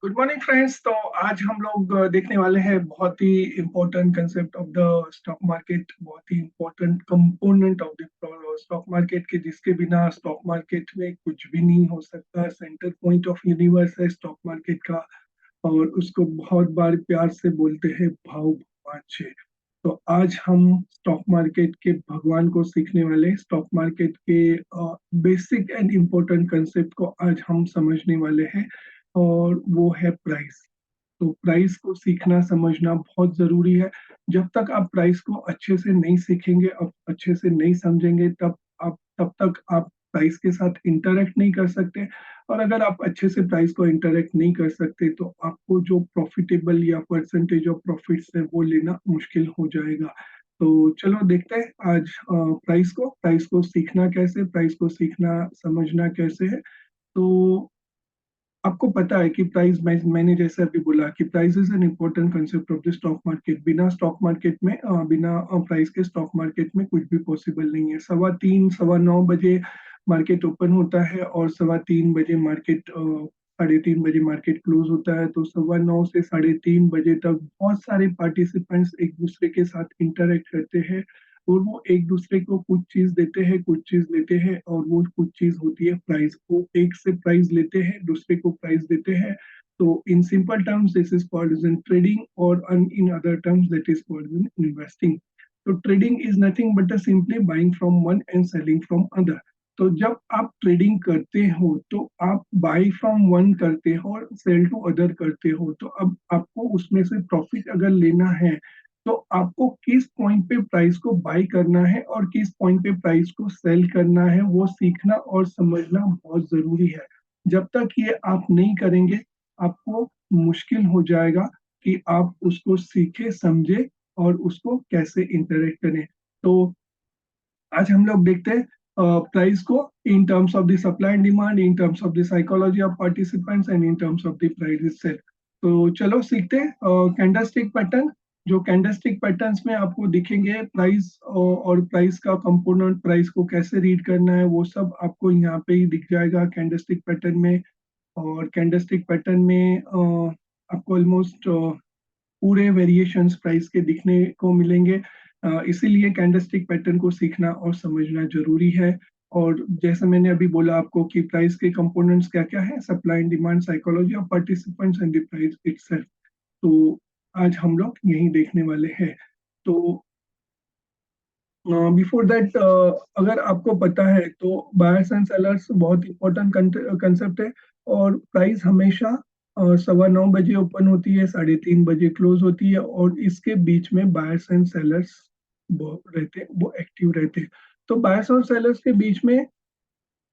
Good morning friends. तो आज हम लोग देखने वाले हैं बहुत ही important concept of the stock market, बहुत ही important component of the stock market के जिसके बिना स्टॉक मार्केट में कुछ भी नहीं हो सकता। सेंटर पॉइंट ऑफ यूनिवर्स है स्टॉक मार्केट का और उसको बहुत बार प्यार से बोलते हैं भाव भगवान जी। तो आज हम स्टॉक मार्केट के भगवान को सीखने वाले हैं। स्टॉक मार्केट के बेसिक एंड इम्पोर्टेंट कंसेप्ट को आज हम समझने वाले हैं और वो है प्राइस। तो प्राइस को सीखना समझना बहुत जरूरी है। जब तक आप प्राइस को अच्छे से नहीं सीखेंगे और अच्छे से नहीं समझेंगे तब तक आप प्राइस के साथ इंटरेक्ट नहीं कर सकते। और अगर आप अच्छे से प्राइस को इंटरेक्ट नहीं कर सकते तो आपको जो प्रॉफिटेबल या परसेंटेज ऑफ प्रॉफिट्स है वो लेना मुश्किल हो जाएगा। तो चलो देखते हैं आज प्राइस को सीखना कैसे, प्राइस को सीखना समझना कैसे है। तो आपको पता है कि मैंने जैसे अभी बोला कि price is an important concept of the stock market. बिना स्टॉक मार्केट में बिना प्राइस के स्टॉक मार्केट में कुछ भी पॉसिबल नहीं है। 3:15 9:15 मार्केट ओपन होता है और 3:15 मार्केट 3:30 मार्केट क्लोज होता है। तो 9:15 से 3:30 तक बहुत सारे पार्टिसिपेंट्स एक दूसरे के साथ इंटरेक्ट करते हैं और वो एक दूसरे को कुछ चीज देते हैं, कुछ चीज लेते हैं और वो कुछ चीज होती है प्राइस। वो एक से प्राइस लेते हैं, दूसरे को प्राइस देते हैं। तो in simple terms this is called in trading और in other terms that is called in investing. तो trading is nothing but simply buying from one end selling from other. तो जब आप ट्रेडिंग करते हो तो आप बाई फ्रॉम वन करते हो और सेल टू अदर करते हो। तो अब आपको उसमें से प्रॉफिट अगर लेना है तो आपको किस पॉइंट पे प्राइस को बाय करना है और किस पॉइंट पे प्राइस को सेल करना है वो सीखना और समझना बहुत जरूरी है। जब तक ये आप नहीं करेंगे आपको मुश्किल हो जाएगा कि आप उसको सीखे समझे और उसको कैसे इंटरेक्ट करें। तो आज हम लोग देखते हैं प्राइस को इन terms of the supply and demand, in terms of the psychology of participants and in terms of the price itself. तो चलो सीखते हैं कैंडलस्टिक पैटर्न। जो कैंडलस्टिक पैटर्न्स में आपको दिखेंगे प्राइस और प्राइस का कंपोनेंट, प्राइस को कैसे रीड करना है वो सब आपको यहाँ पे ही दिख जाएगा कैंडलस्टिक पैटर्न में। और कैंडलस्टिक पैटर्न में आपको ऑलमोस्ट पूरे वेरिएशंस प्राइस के दिखने को मिलेंगे। इसीलिए कैंडलस्टिक पैटर्न को सीखना और समझना जरूरी है। और जैसे मैंने अभी बोला आपको कि प्राइस के कंपोनेंट्स क्या क्या है, supply and demand, psychology of participants and the price itself. तो आज हम लोग यही देखने वाले हैं। तो बिफोर दैट अगर आपको पता है तो बायर्स एंड सेलर्स बहुत इंपॉर्टेंट कंसेप्ट है। और प्राइस हमेशा 9:15 ओपन होती है, 3:30 क्लोज होती है और इसके बीच में बायर्स एंड सेलर्स वो रहते हैं, वो एक्टिव रहते हैं। तो बायर्स और सेलर्स के बीच में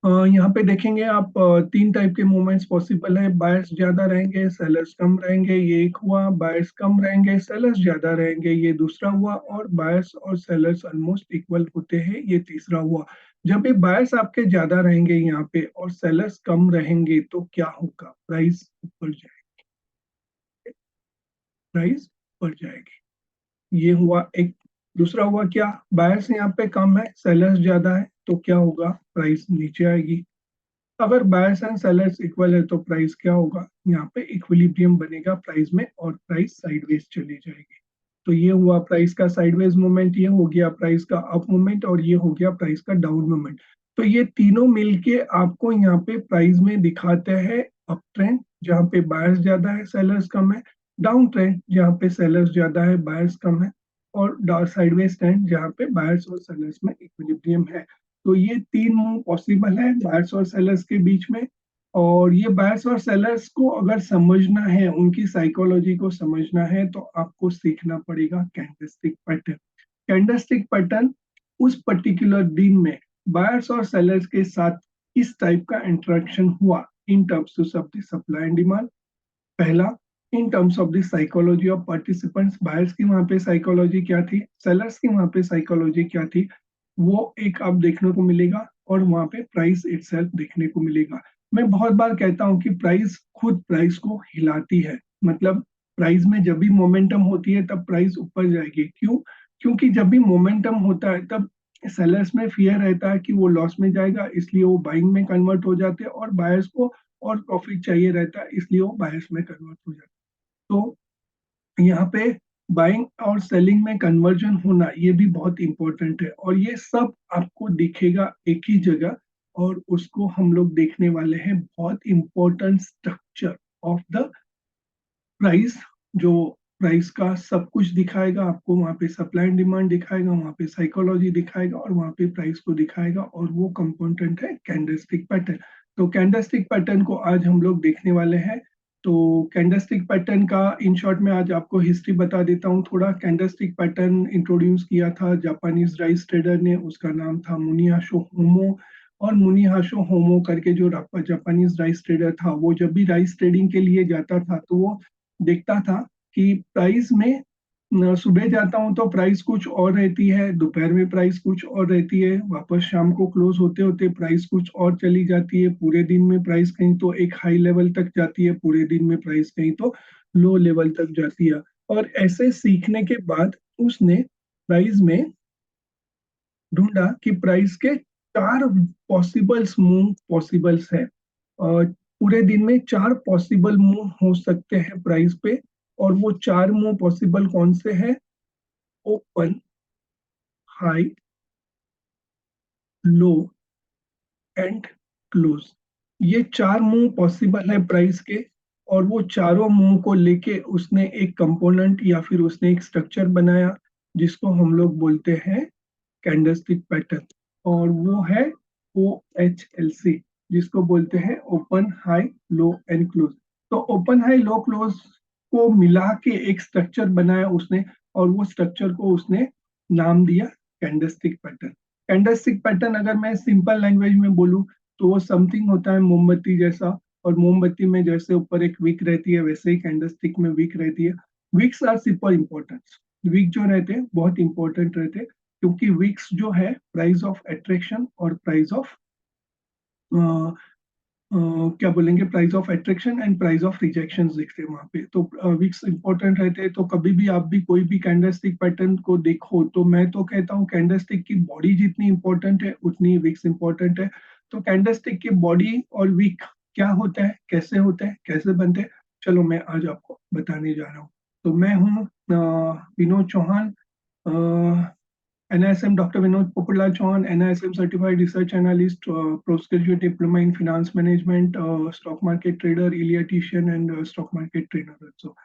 यहाँ पे देखेंगे आप तीन टाइप के मूवमेंट्स पॉसिबल है। बायर्स ज्यादा रहेंगे, सेलर्स कम रहेंगे, ये एक हुआ। बायर्स कम रहेंगे, सेलर्स ज्यादा रहेंगे, ये दूसरा हुआ। और बायर्स और सेलर्स ऑलमोस्ट इक्वल होते हैं, ये तीसरा हुआ। जब भी बायर्स आपके ज्यादा रहेंगे यहाँ पे और सेलर्स कम रहेंगे तो क्या होगा, प्राइस ऊपर जाएगी, प्राइस ऊपर जाएगी। ये हुआ एक। दूसरा हुआ क्या, बायर्स यहाँ पे कम है, सेलर्स ज्यादा है, तो क्या होगा, प्राइस नीचे आएगी। अगर बायर्स एंड सेलर्स इक्वल है तो प्राइस क्या होगा, यहाँ पे इक्विलिब्रियम बनेगा प्राइस में और प्राइस साइडवेज चली जाएगी। तो ये हुआ प्राइस का साइडवेज मूवमेंट, ये हो गया प्राइस का अप मूवमेंट और ये हो गया प्राइस का डाउन मूवमेंट। तो ये तीनों मिलके आपको यहाँ पे प्राइस में दिखाते हैं अप ट्रेंड जहाँ पे बायर्स ज्यादा है सेलर्स कम है, डाउन ट्रेंड जहाँ पे सेलर्स ज्यादा है बायर्स कम है, और साइडवेज ट्रेंड जहाँ पे बायर्स और सेलर्स में इक्विलिब्रियम है। तो ये तीन मूव पॉसिबल है बायर्स और सेलर्स के बीच में। और ये बायर्स और सेलर्स को अगर समझना है, उनकी साइकोलॉजी को समझना है तो आपको सीखना पड़ेगा कैंडलस्टिक पैटर्न। कैंडलस्टिक पैटर्न उस पर्टिकुलर दिन में बायर्स और सेलर्स के साथ किस टाइप का इंटरेक्शन हुआ in terms of the supply and demand. पहला, in terms of the psychology of participants, buyers की वहां पे साइकोलॉजी क्या थी, सेलर्स की वहां पे साइकोलॉजी क्या थी, वो एक आप देखने को मिलेगा। और वहां पे प्राइस इटसेल्फ देखने को मिलेगा। मैं बहुत बार कहता हूँ कि प्राइस खुद प्राइस को हिलाती है। मतलब प्राइस में जब भी मोमेंटम होती है तब प्राइस ऊपर जाएगी। क्यों? क्योंकि जब भी मोमेंटम होता है तब सेलर्स में फियर रहता है कि वो लॉस में जाएगा, इसलिए वो बाइंग में कन्वर्ट हो जाते हैं, और बायर्स को और प्रॉफिट चाहिए रहता है, इसलिए वो बायर्स में कन्वर्ट हो जाते हैं। तो यहाँ पे बाइंग और सेलिंग में कन्वर्जन होना ये भी बहुत इंपॉर्टेंट है, और ये सब आपको दिखेगा एक ही जगह, और उसको हम लोग देखने वाले हैं बहुत important structure of the price. जो प्राइस का सब कुछ दिखाएगा आपको, वहाँ पे सप्लाई एंड डिमांड दिखाएगा, वहाँ पे साइकोलॉजी दिखाएगा, और वहाँ पे प्राइस को दिखाएगा, और वो कंपोनेंट है कैंडलस्टिक पैटर्न। तो कैंडलस्टिक पैटर्न को आज हम लोग देखने वाले हैं। तो कैंडलस्टिक पैटर्न का इन शॉर्ट में आज आपको हिस्ट्री बता देता हूँ थोड़ा। कैंडलस्टिक पैटर्न इंट्रोड्यूस किया था जापानीज राइस ट्रेडर ने, उसका नाम था मुनिहाशो होमो। और मुनिहाशो होमो करके जो जापानीज राइस ट्रेडर था, वो जब भी राइस ट्रेडिंग के लिए जाता था तो वो देखता था कि प्राइस में सुबह जाता हूँ तो प्राइस कुछ और रहती है, दोपहर में प्राइस कुछ और रहती है, वापस शाम को क्लोज होते होते प्राइस कुछ और चली जाती है, पूरे दिन में प्राइस कहीं तो एक हाई लेवल तक जाती है, पूरे दिन में प्राइस कहीं तो लो लेवल तक जाती है। और ऐसे सीखने के बाद उसने प्राइस में ढूंढा कि प्राइस के चार पॉसिबल्स मूव पॉसिबल्स है, और पूरे दिन में चार पॉसिबल मूव हो सकते हैं प्राइस पे। और वो चार मूव पॉसिबल कौन से हैं? Open, high, low and close. ये चार मूव पॉसिबल है प्राइस के, और वो चारों मूव को लेके उसने एक कंपोनेंट या फिर उसने एक स्ट्रक्चर बनाया, जिसको हम लोग बोलते हैं कैंडलस्टिक पैटर्न। और वो है OHLC, जिसको बोलते हैं open, high, low and close. तो ओपन, हाई, लो, क्लोज को मिला के एक स्ट्रक्चर बनाया उसने, और वो स्ट्रक्चर को उसने नाम दिया कैंडलस्टिक पैटर्न। कैंडलस्टिक पैटर्न अगर मैं सिंपल लैंग्वेज में बोलूं तो वो समथिंग होता है मोमबत्ती जैसा, और मोमबत्ती में जैसे ऊपर एक विक रहती है, वैसे ही कैंडलस्टिक में विक रहती है। Wicks are super important. Wick जो रहते हैं बहुत इंपॉर्टेंट रहते हैं, क्योंकि विक्स जो है प्राइस ऑफ अट्रैक्शन और प्राइस ऑफ क्या बोलेंगे, price of attraction and price of rejection दिखते हैं वहां पे। तो विक्स इंपॉर्टेंट रहते हैं। तो कभी भी आप भी कोई भी कैंडलस्टिक पैटर्न को देखो तो मैं तो कहता हूँ कैंडलस्टिक की बॉडी जितनी इंपॉर्टेंट है उतनी विक्स इंपॉर्टेंट है। तो कैंडलस्टिक की बॉडी और विक क्या होता है, कैसे होते हैं, कैसे बनते हैं, चलो मैं आज आपको बताने जा रहा हूँ। तो मैं हूँ Vinod Chauhan, NISM Dr. Vinod Pokarlal Chauhan, NISM Certified Research Analyst, Postgraduate Diploma in Finance Management, Stock Market Trader, Eliatician and Stock Market Trainer also.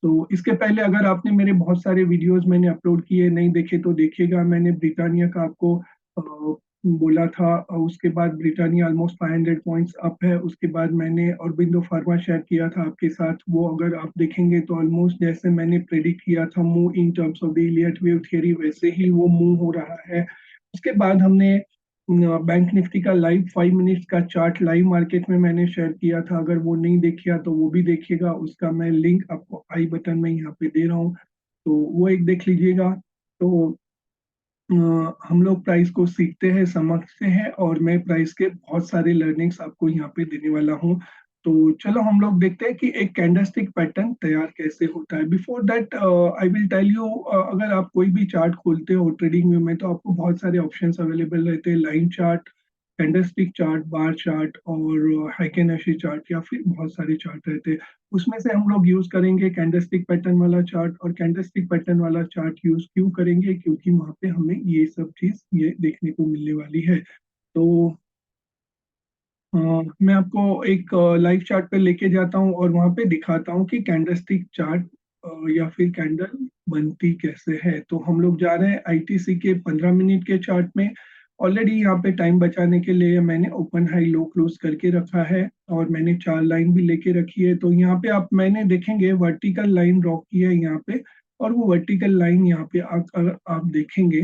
तो इसके पहले अगर आपने मेरे बहुत सारे वीडियोस मैंने अपलोड किए नहीं देखे तो देखिएगा। मैंने ब्रिटानिया का आपको बोला था, उसके बाद ब्रिटानिया ऑलमोस्ट 500 पॉइंट्स अप है। उसके बाद मैंने ऑरबिंदो फार्मा शेयर किया था आपके साथ, वो अगर आप देखेंगे तो ऑलमोस्ट जैसे मैंने प्रेडिक्ट किया था move in terms of the Elliot wave theory, वैसे ही वो मूव हो रहा है। उसके बाद हमने बैंक निफ्टी का लाइव 5 मिनट्स का चार्ट लाइव मार्केट में मैंने शेयर किया था, अगर वो नहीं देखिए तो वो भी देखिएगा, उसका मैं लिंक आपको आई बटन में यहाँ पे दे रहा हूँ, तो वो एक देख लीजिएगा। तो हम लोग प्राइस को सीखते हैं, समझते हैं, और मैं प्राइस के बहुत सारे लर्निंग्स आपको यहाँ पे देने वाला हूँ। तो चलो हम लोग देखते हैं कि एक कैंडलस्टिक पैटर्न तैयार कैसे होता है। Before that I will tell you, अगर आप कोई भी चार्ट खोलते हो ट्रेडिंग व्यू में तो आपको बहुत सारे ऑप्शंस अवेलेबल रहते हैं, line chart, candlestick chart, bar chart, और हाइकेनाशी चार्ट, या फिर बहुत सारे चार्ट रहते हैं। उसमें से हम लोग यूज करेंगे कैंडलस्टिक पैटर्न वाला चार्ट। और कैंडलस्टिक पैटर्न वाला चार्ट यूज क्यों करेंगे, क्योंकि वहां पे हमें ये सब चीज ये देखने को मिलने वाली है। तो मैं आपको एक लाइव चार्ट पे लेके जाता हूँ और वहां पे दिखाता हूँ कि कैंडलस्टिक चार्ट या फिर कैंडल बनती कैसे है। तो हम लोग जा रहे हैं ITC के 15 मिनट के चार्ट में। ऑलरेडी यहाँ पे टाइम बचाने के लिए मैंने ओपन, हाई, लो, क्लोज करके रखा है, और मैंने चार लाइन भी लेके रखी है। तो यहाँ पे आप मैंने देखेंगे वर्टिकल लाइन ड्रॉ की है यहाँ पे, और वो वर्टिकल लाइन यहाँ पे अगर आप देखेंगे,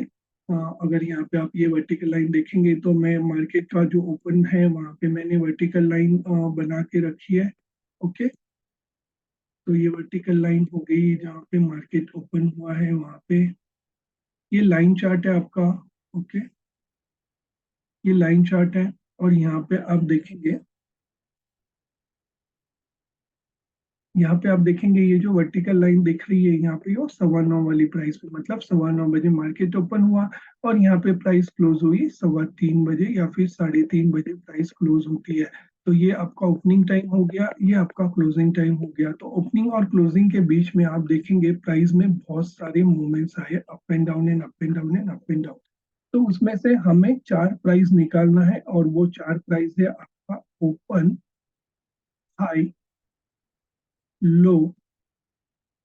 अगर यहाँ पे आप ये वर्टिकल लाइन देखेंगे तो मैं मार्केट का जो ओपन है वहां पे मैंने वर्टिकल लाइन बना के रखी है। ओके, तो ये वर्टिकल लाइन हो गई जहाँ पे मार्केट ओपन हुआ है वहां पे। ये लाइन चार्ट है आपका। ओके, ये लाइन चार्ट है, और यहाँ पे आप देखेंगे यहाँ पे आप देखेंगे ये जो वर्टिकल लाइन दिख रही है यहाँ पे, वो 9:15 वाली प्राइस पे, मतलब 9:15 बजे मार्केट ओपन हुआ और यहाँ पे प्राइस क्लोज हुई 3:15 बजे या फिर 3:30 बजे प्राइस क्लोज होती है। तो ये आपका ओपनिंग टाइम हो गया, ये आपका क्लोजिंग टाइम हो गया। तो ओपनिंग और क्लोजिंग के बीच में आप देखेंगे प्राइस में बहुत सारे मूवमेंट्स आए, up and down and up and down and up and down. तो उसमें से हमें 4 प्राइस निकालना है, और वो 4 प्राइस है आपका open, high, low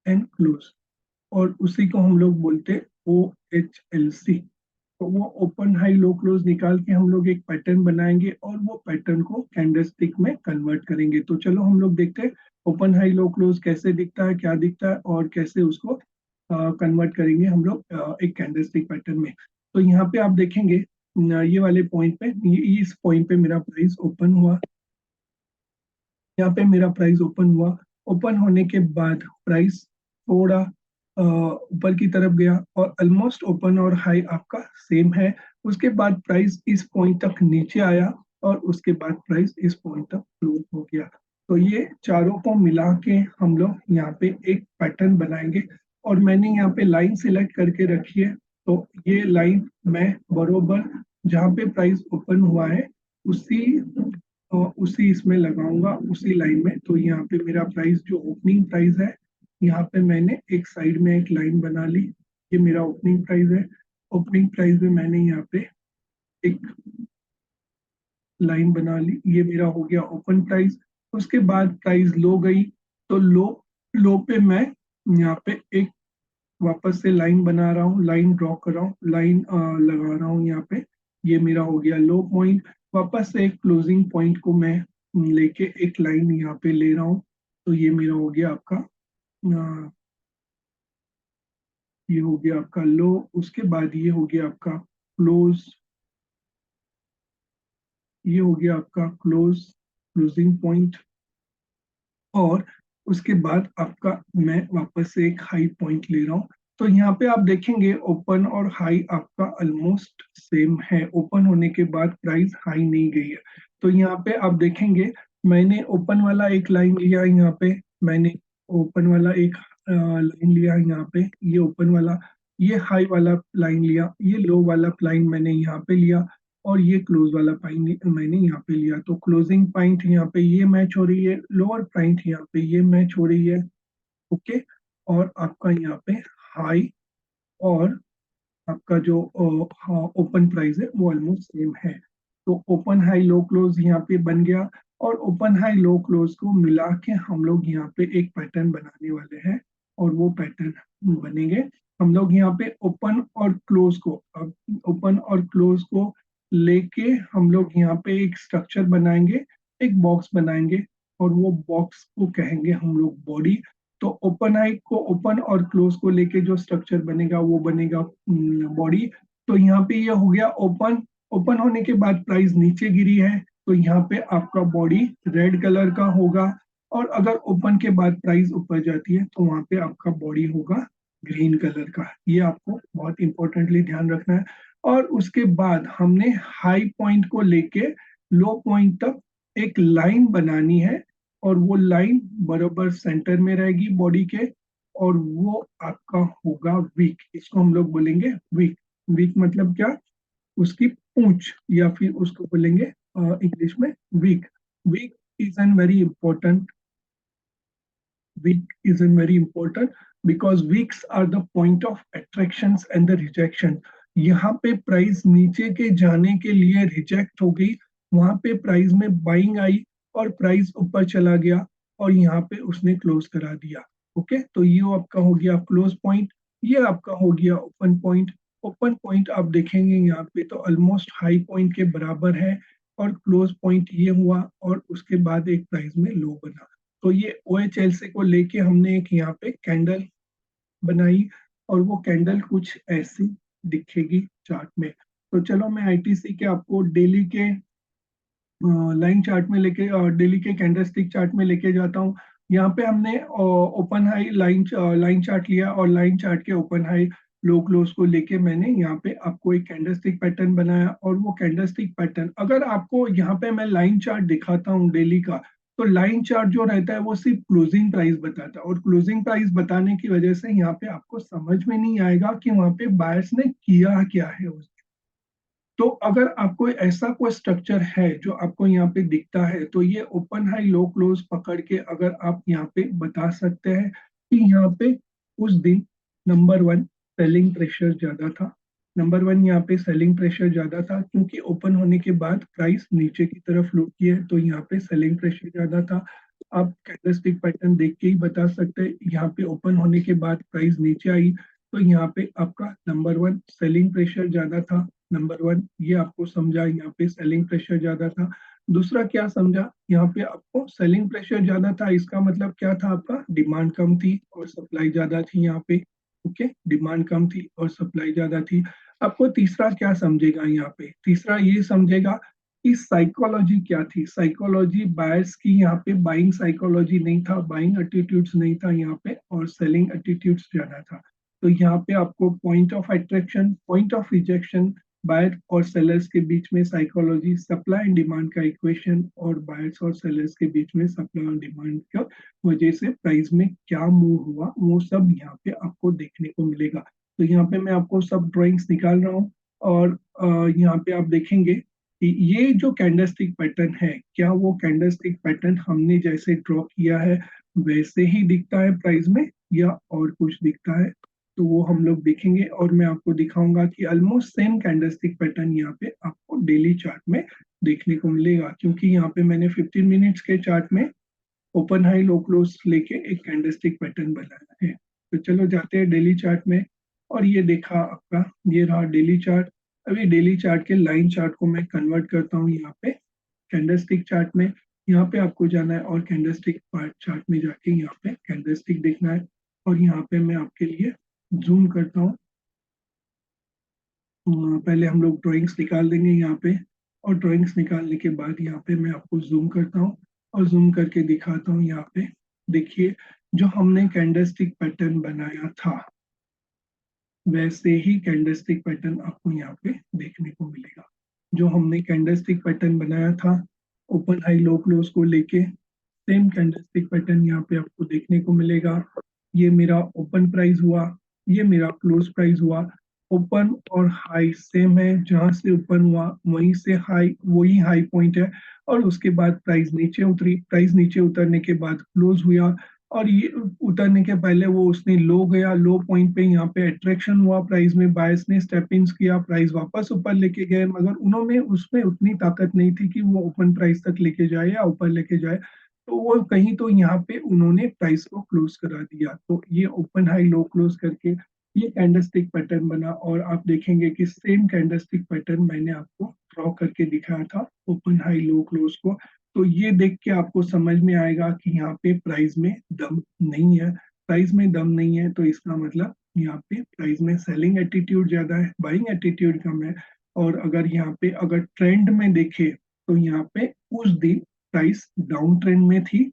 and close, और उसी को हम लोग बोलते हैं OHLC। तो वो ओपन हाई लो क्लोज निकाल के हम लोग एक पैटर्न बनाएंगे और वो पैटर्न को कैंडलस्टिक में कन्वर्ट करेंगे। तो चलो हम लोग देखते हैं ओपन हाई लो क्लोज कैसे दिखता है, क्या दिखता है, और कैसे उसको कन्वर्ट करेंगे हम लोग एक कैंडलस्टिक पैटर्न में। तो यहाँ पे आप देखेंगे ये वाले पॉइंट पे, इस पॉइंट पे मेरा प्राइस ओपन हुआ, यहाँ पे मेरा प्राइस ओपन हुआ। ओपन होने के बाद प्राइस थोड़ा ऊपर की तरफ गया और ऑलमोस्ट ओपन और हाई आपका सेम है। उसके बाद प्राइस इस पॉइंट तक नीचे आया और उसके बाद प्राइस इस पॉइंट तक क्लोज हो गया। तो ये चारों को मिला के हम लोग यहाँ पे एक पैटर्न बनाएंगे, और मैंने यहाँ पे लाइन सिलेक्ट करके रखी है। तो ये लाइन मैं बरोबर जहाँ पे प्राइस ओपन हुआ है उसी उसी इसमें लगाऊंगा, उसी लाइन में। तो यहाँ पे मेरा प्राइस जो ओपनिंग प्राइस है, यहाँ पे मैंने एक साइड में एक लाइन बना ली, ये मेरा ओपनिंग प्राइस है। ओपनिंग प्राइस में मैंने यहाँ पे एक लाइन बना ली, ये मेरा हो गया ओपन प्राइस। उसके बाद प्राइस लो गई, तो लो लो पे मैं यहाँ पे एक वापस से लाइन बना रहा हूँ, लाइन ड्रॉ कर रहा हूँ, लाइन लगा रहा हूँ यहाँ पे। ये मेरा हो गया लो पॉइंट। वापस से एक क्लोजिंग पॉइंट को मैं लेके एक लाइन यहाँ पे ले रहा हूँ। तो ये मेरा हो गया आपका ये हो गया आपका लो। उसके बाद ये हो गया आपका क्लोज, ये हो गया आपका क्लोजिंग पॉइंट। और उसके बाद आपका मैं वापस से एक हाई पॉइंट ले रहा हूँ। तो यहाँ पे आप देखेंगे ओपन और हाई आपका ऑलमोस्ट सेम है। ओपन होने के बाद प्राइस हाई नहीं गई है। तो यहाँ पे आप देखेंगे मैंने ओपन वाला एक लाइन लिया यहाँ पे, मैंने ओपन वाला एक लाइन लिया यहाँ पे, ये ओपन वाला, ये हाई वाला लाइन लिया, ये लो वाला लाइन मैंने यहाँ पे लिया, और ये क्लोज वाला पॉइंट मैंने यहाँ पे लिया। तो क्लोजिंग पॉइंट यहाँ पे ये मैच हो रही है, लोअर पॉइंट यहाँ पे ये मैच हो रही है। ओके। और आपका यहाँ पे हाई और आपका जो ओपन प्राइस है वो ऑलमोस्ट सेम है। तो ओपन हाई लो क्लोज यहाँ पे बन गया, और ओपन हाई लो क्लोज को मिला के हम लोग यहाँ पे एक पैटर्न बनाने वाले हैं, और वो पैटर्न बनेंगे। हम लोग यहाँ पे ओपन और क्लोज को, ओपन और क्लोज को लेके हम लोग यहाँ पे एक स्ट्रक्चर बनाएंगे, एक बॉक्स बनाएंगे, और वो बॉक्स को कहेंगे हम लोग बॉडी। तो ओपन आई को, ओपन और क्लोज को लेके जो स्ट्रक्चर बनेगा वो बनेगा बॉडी। तो यहाँ पे ये हो गया ओपन। ओपन होने के बाद प्राइस नीचे गिरी है, तो यहाँ पे आपका बॉडी रेड कलर का होगा। और अगर ओपन के बाद प्राइस ऊपर जाती है तो वहां पे आपका बॉडी होगा ग्रीन कलर का। ये आपको बहुत इंपॉर्टेंटली ध्यान रखना है। और उसके बाद हमने हाई पॉइंट को लेके लो पॉइंट तक एक लाइन बनानी है, और वो लाइन बराबर सेंटर में रहेगी बॉडी के, और वो आपका होगा वीक। इसको हम लोग बोलेंगे वीक। वीक मतलब क्या? उसकी पूंछ, या फिर उसको बोलेंगे इंग्लिश में wick. Wick is an very important, weak isn't very important because weeks are the point of attractions and the rejection। यहाँ पे प्राइस नीचे के जाने के लिए रिजेक्ट हो गई, वहां पे प्राइस में बाइंग आई और प्राइस ऊपर चला गया, और यहाँ पे उसने क्लोज करा दिया। ओके, तो ये आपका हो गया क्लोज पॉइंट, ये आपका हो गया ओपन पॉइंट। ओपन पॉइंट आप देखेंगे यहाँ पे तो ऑलमोस्ट हाई पॉइंट के बराबर है, और क्लोज पॉइंट ये हुआ, और उसके बाद एक प्राइस में लो बना। तो ये OHLC को लेके हमने एक यहाँ पे कैंडल बनाई, और वो कैंडल कुछ ऐसी दिखेगी चार्ट में। तो चलो मैं ITC के आपको डेली के लाइन चार्ट में लेके, डेली के कैंडलस्टिक चार्ट में लेके जाता हूँ। यहाँ पे हमने ओपन हाई लाइन चार्ट लिया, और लाइन चार्ट के ओपन हाई लो क्लोज को लेके मैंने यहाँ पे आपको एक कैंडलस्टिक पैटर्न बनाया। और वो कैंडलस्टिक पैटर्न अगर आपको यहाँ पे मैं लाइन चार्ट दिखाता हूँ डेली का, तो लाइन चार्ट जो रहता है वो सिर्फ क्लोजिंग प्राइस बताता है, और क्लोजिंग प्राइस बताने की वजह से यहाँ पे आपको समझ में नहीं आएगा कि वहां पे बायर्स ने किया क्या है उस। तो अगर आपको ऐसा कोई स्ट्रक्चर है जो आपको यहाँ पे दिखता है, तो ये ओपन हाई लो क्लोज पकड़ के अगर आप यहाँ पे बता सकते हैं कि यहाँ पे उस दिन नंबर वन सेलिंग प्रेशर ज्यादा था। नंबर वन यहाँ पे सेलिंग प्रेशर ज्यादा था क्योंकि ओपन होने के बाद प्राइस नीचे की तरफ लुट की है, तो यहाँ पे सेलिंग प्रेशर ज्यादा था। आप कैंडलस्टिक पैटर्न देख के ही बता सकते हैं, यहाँ पे ओपन होने के बाद प्राइस नीचे आई, तो यहाँ पे आपका नंबर वन सेलिंग प्रेशर ज्यादा था। नंबर वन ये आपको समझा, यहाँ पे सेलिंग प्रेशर ज्यादा था। दूसरा क्या समझा, यहाँ पे आपको सेलिंग प्रेशर ज्यादा था, इसका मतलब क्या था, आपका डिमांड कम थी और सप्लाई ज्यादा थी यहाँ पे। ओके, डिमांड कम थी और सप्लाई ज्यादा थी। आपको तीसरा क्या समझेगा, यहाँ पे तीसरा ये समझेगा कि साइकोलॉजी क्या थी। साइकोलॉजी बायर्स की यहाँ पे बाइंग साइकोलॉजी नहीं था, बाइंग एटीट्यूड्स नहीं था यहाँ पे, और सेलिंग एटीट्यूड्स ज्यादा था। तो यहाँ पे आपको point of attraction, point of rejection, buyer और सेलर्स के बीच में साइकोलॉजी, सप्लाई एंड डिमांड का इक्वेशन, और बायर्स और सेलर्स के बीच में सप्लाई और डिमांड की वजह से प्राइस में क्या मूव हुआ, वो सब यहाँ पे आपको देखने को मिलेगा। तो यहाँ पे मैं आपको सब ड्राइंग्स निकाल रहा हूँ, और यहाँ पे आप देखेंगे कि ये जो कैंडलस्टिक पैटर्न है, क्या वो कैंडलस्टिक पैटर्न हमने जैसे ड्रॉ किया है वैसे ही दिखता है प्राइस में, या और कुछ दिखता है, तो वो हम लोग देखेंगे। और मैं आपको दिखाऊंगा कि ऑलमोस्ट सेम कैंडलस्टिक पैटर्न यहाँ पे आपको डेली चार्ट में देखने को मिलेगा, क्योंकि यहाँ पे मैंने 15 मिनट्स के चार्ट में ओपन हाई लो क्लोज लेके एक कैंडलस्टिक पैटर्न बनाया है। तो चलो जाते हैं डेली चार्ट में। और ये देखा आपका, ये रहा डेली चार्ट। अभी डेली चार्ट के लाइन चार्ट को मैं कन्वर्ट करता हूँ यहाँ पे कैंडलस्टिक चार्ट में। यहाँ पे आपको जाना है और कैंडलस्टिक चार्ट में जाके यहाँ पे कैंडलस्टिक देखना है। और यहाँ पे मैं आपके लिए जूम करता हूँ। पहले हम लोग ड्राइंग्स निकाल देंगे यहाँ पे, और ड्राइंग्स निकालने के बाद यहाँ पे मैं आपको जूम करता हूँ और जूम करके दिखाता हूँ। यहाँ पे देखिए, जो हमने कैंडलस्टिक पैटर्न बनाया था वैसे ही कैंडलस्टिक पैटर्न आपको यहाँ पे देखने को मिलेगा। जो हमने कैंडलस्टिक पैटर्न बनाया था ओपन हाई लो क्लोज को लेके, सेम कैंडलस्टिक पैटर्न यहाँ पे आपको देखने को मिलेगा। ये मेरा ओपन प्राइस हुआ, ये मेरा क्लोज प्राइस हुआ। ओपन और हाई सेम है, जहां से ओपन हुआ वहीं से हाई, वही हाई पॉइंट है। और उसके बाद प्राइस नीचे उतरी, प्राइस नीचे उतरने के बाद क्लोज हुआ, और ये उतरने के पहले वो उसने लो गया, लो पॉइंट पे यहाँ पे अट्रैक्शन हुआ प्राइस में, बायर्स ने स्टेप इन किया, प्राइस वापस ऊपर लेके गए, मगर उन्होंने उसमें उतनी ताकत नहीं थी कि वो ओपन प्राइस तक लेके जाए या ऊपर लेके जाए। तो वो कहीं तो यहाँ पे उन्होंने प्राइस को क्लोज करा दिया। तो ये ओपन हाई लो क्लोज करके ये कैंडलस्टिक पैटर्न बना, और आप देखेंगे कि सेम कैंडलस्टिक पैटर्न मैंने आपको ड्रॉ करके दिखाया था ओपन हाई लो क्लोज को। तो ये देख के आपको समझ में आएगा कि यहाँ पे प्राइस में दम नहीं है। प्राइस में दम नहीं है तो इसका मतलब यहाँ पे प्राइस में सेलिंग एटीट्यूड ज्यादा है, बाइंग एटीट्यूड कम है। और अगर यहाँ पे अगर ट्रेंड में देखे तो यहाँ पे उस दिन प्राइस डाउन ट्रेंड में थी,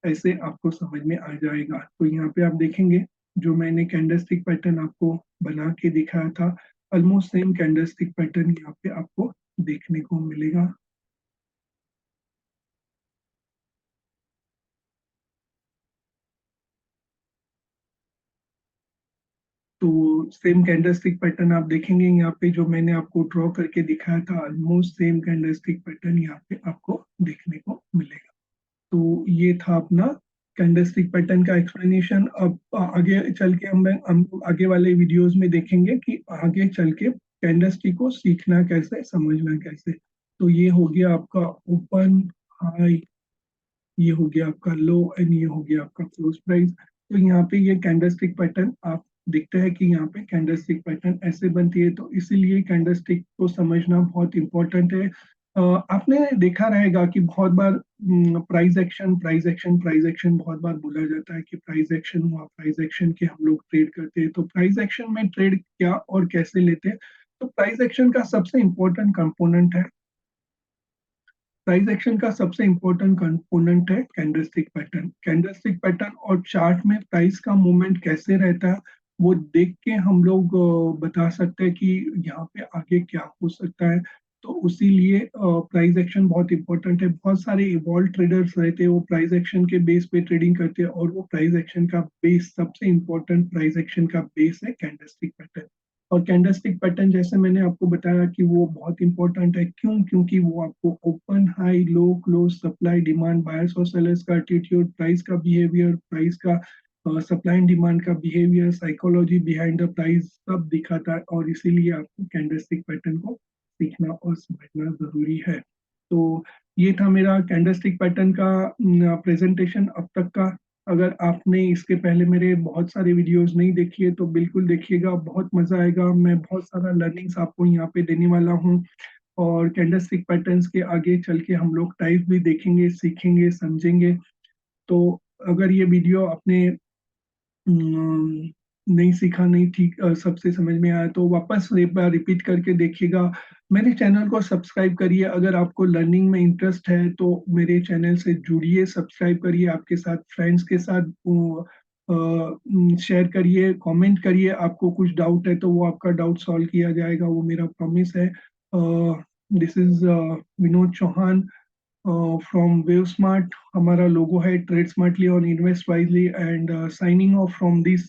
ऐसे आपको समझ में आ जाएगा। तो यहाँ पे आप देखेंगे, जो मैंने कैंडलस्टिक पैटर्न आपको बना के दिखाया था, ऑलमोस्ट सेम कैंडलस्टिक पैटर्न यहाँ पे आपको देखने को मिलेगा। तो सेम कैंडलस्टिक पैटर्न आप देखेंगे यहाँ पे, जो मैंने आपको ड्रॉ करके दिखाया था ऑलमोस्ट सेम कैंडलस्टिक पैटर्न यहाँ पे आपको देखने को मिलेगा। तो ये था अपना कैंडलस्टिक पैटर्न का एक्सप्लेनेशन। अब आगे चल के हम आगे वाले वीडियोस में देखेंगे कि आगे चल के कैंडलस्टिक को सीखना कैसे, समझना कैसे। तो ये हो गया आपका ओपन हाई, ये हो गया आपका लो, एंड ये हो गया आपका क्लोज प्राइस। तो यहाँ पे ये कैंडलस्टिक पैटर्न आप दिखते हैं कि यहाँ पे कैंडलस्टिक पैटर्न ऐसे बनती है, तो इसीलिए कैंडलस्टिक को समझना बहुत इंपॉर्टेंट है। आपने देखा रहेगा कि बहुत बार price action, price action, price action बहुत बार बोला जाता है कि प्राइस एक्शन हुआ, प्राइस एक्शन के हम लोग ट्रेड करते हैं। तो प्राइस एक्शन में ट्रेड क्या और कैसे लेते हैं, तो प्राइस एक्शन का सबसे इंपॉर्टेंट कंपोनेंट है, प्राइस एक्शन का सबसे इंपॉर्टेंट कंपोनेंट है कैंडलस्टिक पैटर्न। कैंडलस्टिक पैटर्न और चार्ट में प्राइस का मूवमेंट कैसे रहता है वो देख के हम लोग बता सकते हैं कि यहाँ पे आगे क्या हो सकता है। तो इसीलिए प्राइस एक्शन बहुत इंपॉर्टेंट है। बहुत सारे इवॉल्व ट्रेडर्स रहते हैं, वो प्राइस एक्शन के बेस पे ट्रेडिंग करते हैं, और वो प्राइस एक्शन का बेस, सबसे इंपॉर्टेंट प्राइस एक्शन का बेस है कैंडलस्टिक पैटर्न। और कैंडलस्टिक पैटर्न जैसे मैंने आपको बताया कि वो बहुत इंपॉर्टेंट है, क्यों? क्योंकि वो आपको ओपन, हाई, लो, क्लोज, सप्लाई, डिमांड, बायर्स और सेलर्स का एटीट्यूड, प्राइस का बिहेवियर, प्राइस का सप्लाई एंड डिमांड का behaviour, psychology behind the price सब दिखाता है। और इसीलिए आपको कैंडलस्टिक पैटर्न को सीखना और समझना जरूरी है। तो ये था मेरा कैंडलस्टिक पैटर्न का प्रेजेंटेशन अब तक का। अगर आपने इसके पहले मेरे बहुत सारे वीडियोस नहीं देखिए तो बिल्कुल देखिएगा, बहुत मजा आएगा। मैं बहुत सारा लर्निंग्स आपको यहाँ पे देने वाला हूँ, और कैंडलस्टिक पैटर्न्स के आगे चल के हम लोग टाइप भी देखेंगे, सीखेंगे, समझेंगे। तो अगर ये वीडियो आपने नहीं सीखा, नहीं ठीक सबसे समझ में आया, तो वापस एक बार रिपीट करके देखिएगा। मेरे चैनल को सब्सक्राइब करिए। अगर आपको लर्निंग में इंटरेस्ट है तो मेरे चैनल से जुड़िए, सब्सक्राइब करिए, आपके साथ फ्रेंड्स के साथ शेयर करिए, कमेंट करिए। आपको कुछ डाउट है तो वो आपका डाउट सॉल्व किया जाएगा, वो मेरा प्रॉमिस है। This is Vinod Chauhan from WaveSmart. हमारा लोगो है ट्रेड स्मार्टली और invest wisely, and signing off from this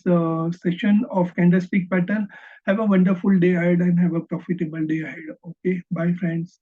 session of candlestick pattern. Have a wonderful day ahead and have a profitable day ahead. Okay, bye friends.